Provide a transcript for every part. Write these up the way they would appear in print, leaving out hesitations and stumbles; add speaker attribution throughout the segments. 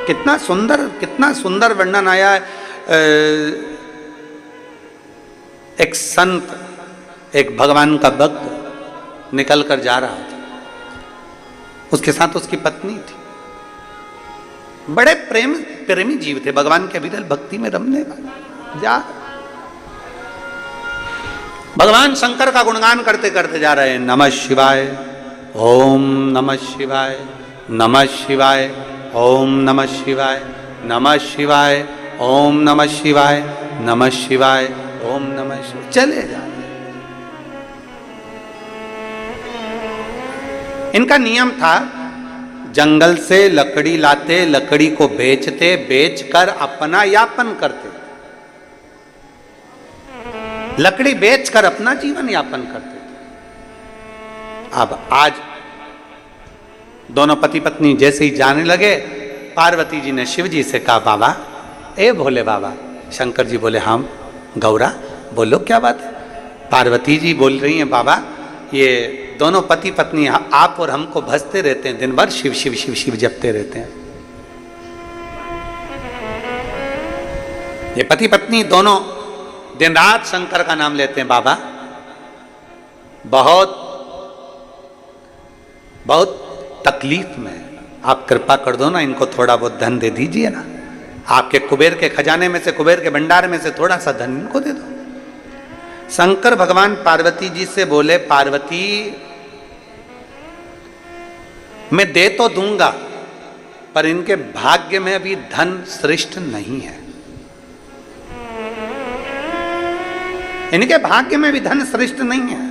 Speaker 1: कितना सुंदर वर्णन आया है। एक संत, एक भगवान का भक्त निकल कर जा रहा था, उसके साथ उसकी पत्नी थी। बड़े प्रेमी जीव थे, भगवान के विरल भक्ति में रमने वाले। जा भगवान शंकर का गुणगान करते करते जा रहे हैं। नमः शिवाय, ओम नमः शिवाय, नमः शिवाय, ओम नमः शिवाय, नमः शिवाय, ओम नमः शिवाय, नमः शिवाय, ओम नमः शिवाय। चले जा रहे। इनका नियम था, जंगल से लकड़ी लाते, लकड़ी को बेचते, बेचकर अपना यापन करते, लकड़ी बेचकर अपना जीवन यापन करते थे। अब आज दोनों पति पत्नी जैसे ही जाने लगे, पार्वती जी ने शिव जी से कहा, बाबा, ए भोले बाबा। शंकर जी बोले, हम गौरा बोलो क्या बात है। पार्वती जी बोल रही हैं, बाबा ये दोनों पति पत्नी आप और हमको भजते रहते हैं, दिन भर शिव शिव शिव शिव जपते रहते हैं। ये पति पत्नी दोनों दिन रात शंकर का नाम लेते हैं। बाबा बहुत तकलीफ में, आप कृपा कर दो ना, इनको थोड़ा बहुत धन दे दीजिए ना, आपके कुबेर के खजाने में से, कुबेर के भंडार में से थोड़ा सा धन इनको दे दो। शंकर भगवान पार्वती जी से बोले, पार्वती मैं दे तो दूंगा, पर इनके भाग्य में अभी धन श्रेष्ठ नहीं है, इनके भाग्य में भी धन श्रेष्ठ नहीं है।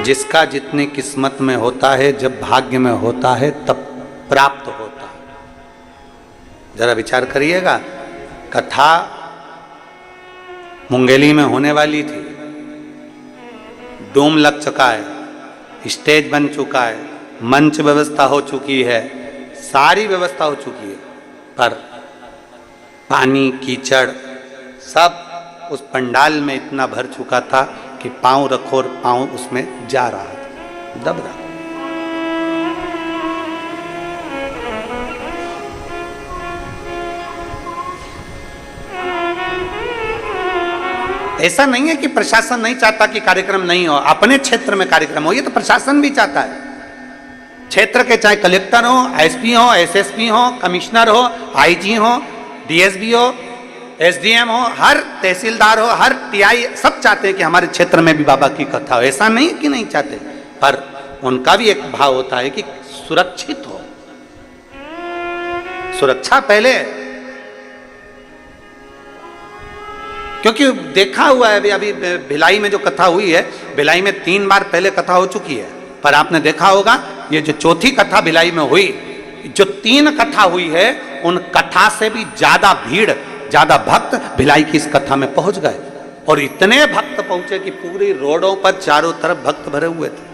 Speaker 1: जिसका जितनी किस्मत में होता है, जब भाग्य में होता है तब प्राप्त होता है। जरा विचार करिएगा, कथा मुंगेली में होने वाली थी, डोम लग चुका है, स्टेज बन चुका है, मंच व्यवस्था हो चुकी है, सारी व्यवस्था हो चुकी है, पर पानी कीचड़ सब उस पंडाल में इतना भर चुका था कि पांव रखो और पांव उसमें जा रहा था, दब रहा। ऐसा नहीं है कि प्रशासन नहीं चाहता कि कार्यक्रम नहीं हो, अपने क्षेत्र में कार्यक्रम हो, ये तो प्रशासन भी चाहता है। क्षेत्र के चाहे कलेक्टर हो, एसपी हो, एसएसपी हो, कमिश्नर हो, आईजी हो, डीएसपी हो, एसडीएम हो, हर तहसीलदार हो, हर टीआई, सब चाहते हैं कि हमारे क्षेत्र में भी बाबा की कथा हो। ऐसा नहीं कि नहीं चाहते, पर उनका भी एक भाव होता है कि सुरक्षित हो, सुरक्षा पहले। क्योंकि देखा हुआ है अभी भिलाई में जो कथा हुई है, भिलाई में 3 बार पहले कथा हो चुकी है, पर आपने देखा होगा ये जो चौथी कथा भिलाई में हुई, जो 3 कथा हुई है, उन कथा से भी ज्यादा भीड़, ज्यादा भक्त भिलाई की इस कथा में पहुंच गए, और इतने भक्त पहुंचे कि पूरी रोडों पर चारों तरफ भक्त भरे हुए थे।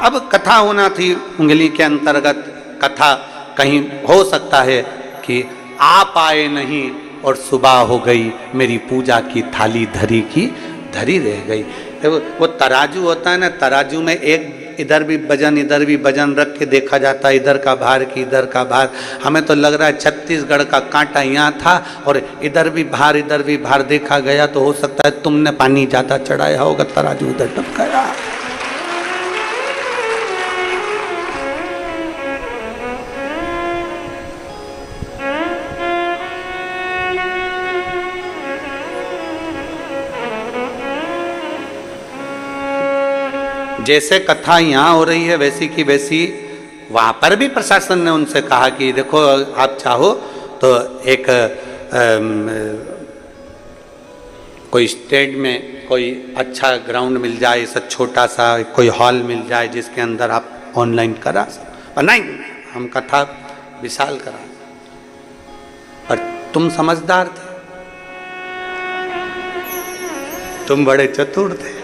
Speaker 1: अब कथा होना थी उंगली के अंतर्गत, कथा कहीं हो सकता है कि आप आए नहीं और सुबह हो गई, मेरी पूजा की थाली धरी की धरी रह गई। वो तराजू होता है ना, तराजू में एक इधर भी वजन रख के देखा जाता है, इधर का भार की इधर का भार। हमें तो लग रहा है छत्तीसगढ़ का कांटा यहाँ था और इधर भी भार देखा गया, तो हो सकता है तुमने पानी ज़्यादा चढ़ाया होगा, तराजू उधर टप गया। जैसे कथा यहाँ हो रही है वैसी की वैसी वहाँ पर भी प्रशासन ने उनसे कहा कि देखो आप चाहो तो एक कोई स्टेट में कोई अच्छा ग्राउंड मिल जाए, ऐसा छोटा सा कोई हॉल मिल जाए जिसके अंदर आप ऑनलाइन करा सको, पर नहीं, हम कथा विशाल करा। पर तुम समझदार थे, तुम बड़े चतुर थे,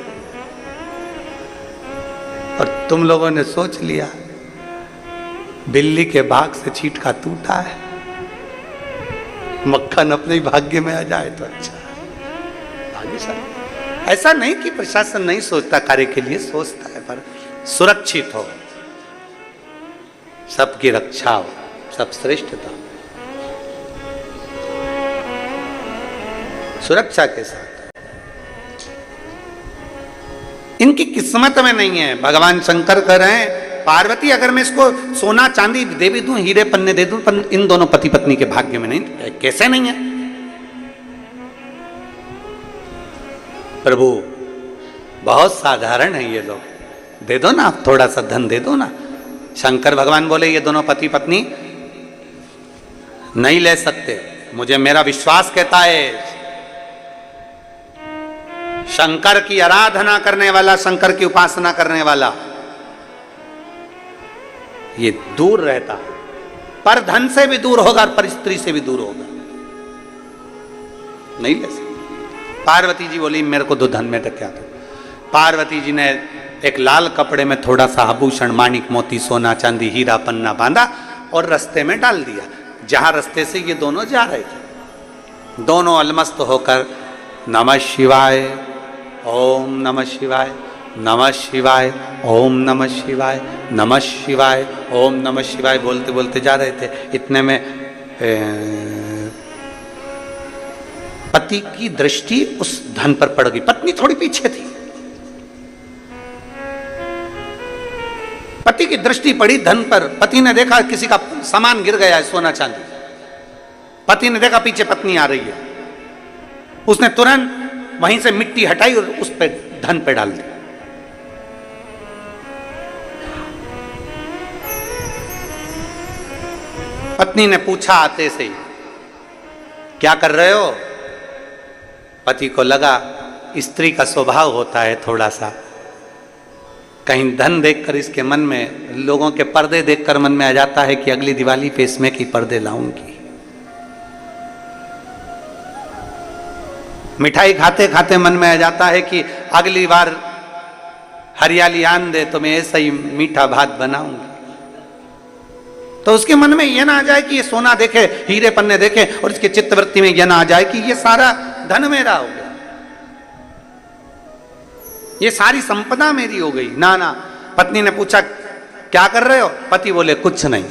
Speaker 1: और तुम लोगों ने सोच लिया बिल्ली के भाग से छींटा टूटा है। मक्खन अपने ही भाग्य में आ जाए तो अच्छा भाग्यशाली। ऐसा नहीं कि प्रशासन नहीं सोचता, कार्य के लिए सोचता है, पर सुरक्षित हो, सबकी रक्षा हो, सब श्रेष्ठता सुरक्षा के साथ। इनकी किस्मत में नहीं है। भगवान शंकर कह रहे हैं पार्वती अगर मैं इसको सोना चांदी दे भी दूं, हीरे पन्ने दे दूं, पर इन दोनों पति पत्नी के भाग्य में नहीं। कैसे नहीं है? प्रभु बहुत साधारण है ये लोग, दे दो ना, थोड़ा सा धन दे दो ना। शंकर भगवान बोले ये दोनों पति पत्नी नहीं ले सकते, मुझे मेरा विश्वास कहता है शंकर की आराधना करने वाला, शंकर की उपासना करने वाला ये दूर रहता, पर धन से भी दूर होगा और पर स्त्री से भी दूर होगा, नहीं ले सकते। पार्वती जी बोली मेरे को दो धन में क्या दो। पार्वती जी ने एक लाल कपड़े में थोड़ा सा आभूषण, माणिक मोती, सोना चांदी, हीरा पन्ना बांधा और रास्ते में डाल दिया। जहां रास्ते से ये दोनों जा रहे थे, दोनों अलमस्त होकर नमः शिवाय, ओम नमः शिवाय, नमः शिवाय, ओम नमः शिवाय, नमः शिवाय, ओम नमः शिवाय बोलते बोलते जा रहे थे। इतने में पति की दृष्टि उस धन पर पड़ गई। पत्नी थोड़ी पीछे थी, पति की दृष्टि पड़ी धन पर। पति ने देखा किसी का सामान गिर गया है, सोना चांदी। पति ने देखा पीछे पत्नी आ रही है, उसने तुरंत वहीं से मिट्टी हटाई और उस पे धन पे डाल दी। पत्नी ने पूछा आते से ही क्या कर रहे हो? पति को लगा स्त्री का स्वभाव होता है थोड़ा सा, कहीं धन देखकर इसके मन में, लोगों के पर्दे देखकर मन में आ जाता है कि अगली दिवाली पे इसमें की पर्दे लाऊंगी। मिठाई खाते खाते मन में आ जाता है कि अगली बार हरियाली आन दे तो मैं ऐसा ही मीठा भात बनाऊंगी। तो उसके मन में यह ना आ जाए कि ये सोना देखे, हीरे पन्ने देखे और इसके चित्तवृत्ति में यह ना आ जाए कि ये सारा धन मेरा हो गया, ये सारी संपदा मेरी हो गई। ना ना। पत्नी ने पूछा क्या कर रहे हो? पति बोले कुछ नहीं।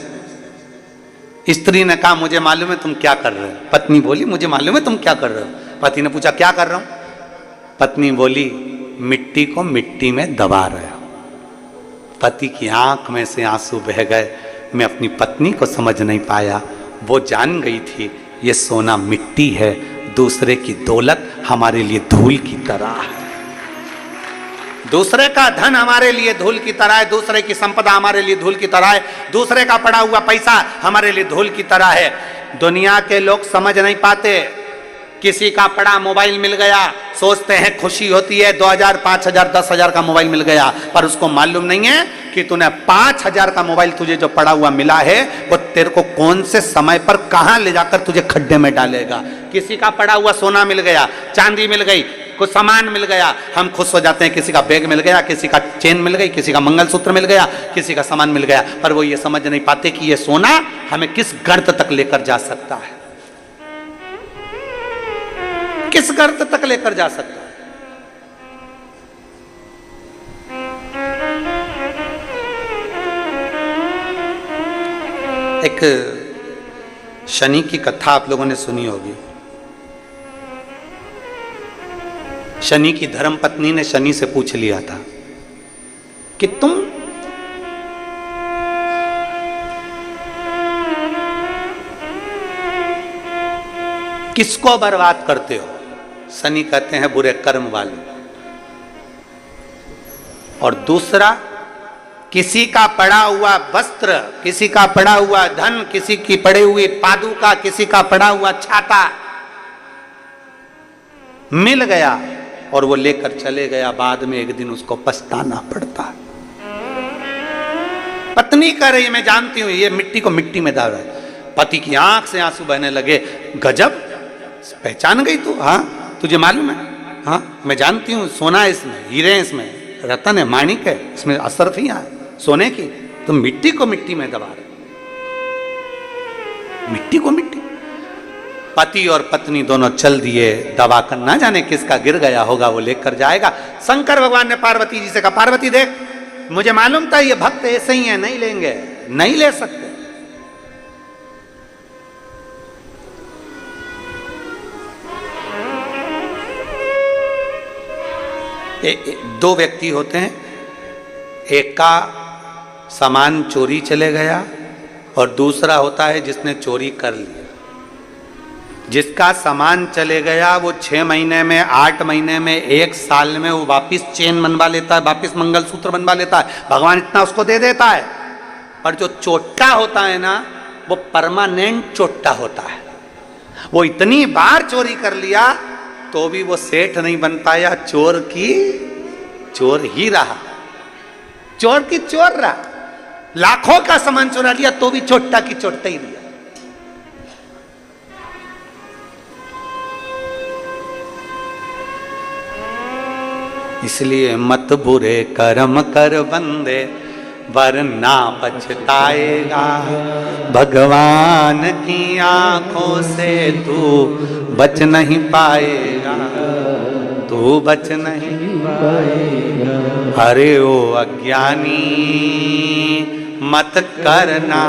Speaker 1: स्त्री ने कहा मुझे मालूम है तुम क्या कर रहे हो। पत्नी बोली मुझे मालूम है तुम क्या कर रहे हो। पति ने पूछा क्या कर रहा हूं? पत्नी बोली मिट्टी को मिट्टी में दबा रहे हो। पति की आंख में से आंसू बह गए। मैं अपनी पत्नी को समझ नहीं पाया, वो जान गई थी ये सोना मिट्टी है, दूसरे की दौलत हमारे लिए धूल की तरह है, दूसरे का धन हमारे लिए धूल की तरह है, दूसरे की संपदा हमारे लिए धूल की तरह है, दूसरे का पड़ा हुआ पैसा हमारे लिए धूल की तरह है। दुनिया के लोग समझ नहीं पाते। किसी का पड़ा मोबाइल मिल गया, सोचते हैं खुशी होती है, 2000, 5000, 10,000 का मोबाइल मिल गया, पर उसको मालूम नहीं है कि तूने 5000 का मोबाइल तुझे जो पड़ा हुआ मिला है वो तेरे को कौन से समय पर कहां ले जाकर तुझे खड्डे में डालेगा। किसी का पड़ा हुआ सोना मिल गया, चांदी मिल गई, कुछ सामान मिल गया, हम खुश हो जाते हैं। किसी का बैग मिल गया, किसी का चेन मिल गई, किसी का मंगलसूत्र मिल गया, किसी का सामान मिल गया, पर वो ये समझ नहीं पाते कि ये सोना हमें किस गर्त तक लेकर जा सकता है, किस गर्त तक लेकर जा सकता है। एक शनि की कथा आप लोगों ने सुनी होगी। शनि की धर्म पत्नी ने शनि से पूछ लिया था कि तुम किसको बर्बाद करते हो? शनि कहते हैं बुरे कर्म वाले। और दूसरा, किसी का पड़ा हुआ वस्त्र, किसी का पड़ा हुआ धन, किसी की पड़ी हुई पादुका, किसी का पड़ा हुआ छाता मिल गया और वो लेकर चले गया, बाद में एक दिन उसको पछताना पड़ता है। पत्नी कह रही मैं जानती हूं ये मिट्टी को मिट्टी में डाल रहा है। पति की आंख से आंसू बहने लगे। गजब, पहचान गई तू? हाँ तुझे मालूम है? हाँ मैं जानती हूँ, सोना है इसमें, हीरे हैं इसमें, रतन है, माणिक है, इसमें असरफियां है सोने की, तुम मिट्टी को मिट्टी में दबा रहे। मिट्टी को मिट्टी। पति और पत्नी दोनों चल दिए दवा कर, ना जाने किसका गिर गया होगा, वो लेकर जाएगा। शंकर भगवान ने पार्वती जी से कहा, पार्वती देख, मुझे मालूम था ये भक्त ऐसे ही है, नहीं लेंगे, नहीं ले सकते। दो व्यक्ति होते हैं, एक का सामान चोरी चले गया और दूसरा होता है जिसने चोरी कर लिया। जिसका सामान चले गया वो 6 महीने में, 8 महीने में, 1 साल में वो वापिस चेन बनवा लेता है, वापिस मंगलसूत्र बनवा लेता है, भगवान इतना उसको दे देता है। पर जो चोट्टा होता है ना, वो परमानेंट चोट्टा होता है। वो इतनी बार चोरी कर लिया तो भी वो सेठ नहीं बन पाया, चोर की चोर ही रहा, चोर की चोर रहा। लाखों का सामान चुरा लिया तो भी चोट्टा की चोट्टा ही लिया। इसलिए मत बुरे कर्म कर बंदे, वरना पछताएगा। भगवान की आंखों से तू बच नहीं पाएगा, तू बच नहीं पाएगा। अरे ओ अज्ञानी मत करना।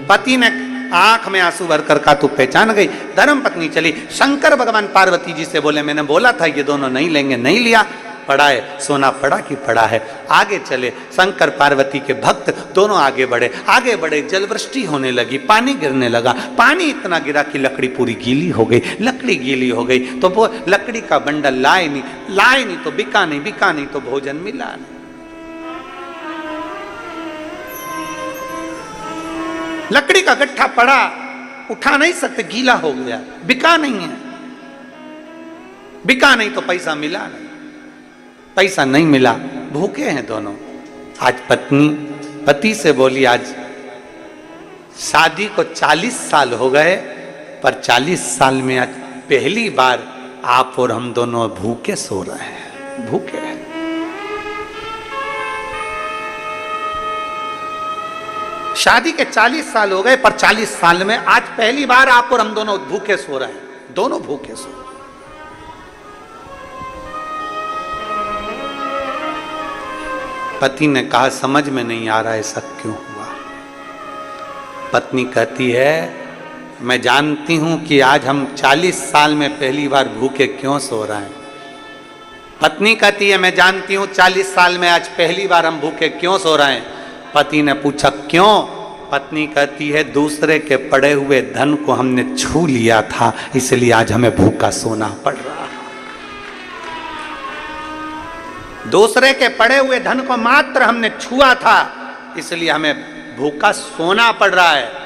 Speaker 1: पति ने आंख में आंसू भरकर कहा, तू पहचान गई। धर्म पत्नी चली। शंकर भगवान पार्वती जी से बोले, मैंने बोला था ये दोनों नहीं लेंगे, नहीं लिया। पड़ा है, सोना पड़ा कि पड़ा है। आगे चले। शंकर पार्वती के भक्त दोनों आगे बढ़े, आगे बढ़े। जलवृष्टि होने लगी, पानी गिरने लगा। पानी इतना गिरा कि लकड़ी पूरी गीली हो गई। लकड़ी गीली हो गई तो वो लकड़ी का बंडल लाए नहीं तो बिका नहीं, बिका नहीं तो भोजन मिला नहीं। लकड़ी का गट्ठा पड़ा, उठा नहीं सकते, गीला हो गया, बिका नहीं है। बिका नहीं तो पैसा मिला नहीं, पैसा नहीं मिला, भूखे हैं दोनों। आज पत्नी पति से बोली, आज शादी को 40 साल हो गए, पर 40 साल में आज पहली बार आप और हम दोनों भूखे सो रहे हैं, भूखे हैं। शादी के 40 साल हो गए, पर 40 साल में आज पहली बार आप और हम दोनों भूखे सो रहे हैं, दोनों भूखे सो रहे हैं। पति ने कहा, समझ में नहीं आ रहा ऐसा क्यों हुआ। पत्नी कहती है, मैं जानती हूं कि आज हम 40 साल में पहली बार भूखे क्यों सो रहे हैं। पत्नी कहती है, मैं जानती हूं 40 साल में आज पहली बार हम भूखे क्यों सो रहे हैं। पति ने पूछा, क्यों? पत्नी कहती है, दूसरे के पड़े हुए धन को हमने छू लिया था, इसलिए आज हमें भूखा सोना पड़ रहा है। दूसरे के पड़े हुए धन को मात्र हमने छुआ था, इसलिए हमें भूखा सोना पड़ रहा है।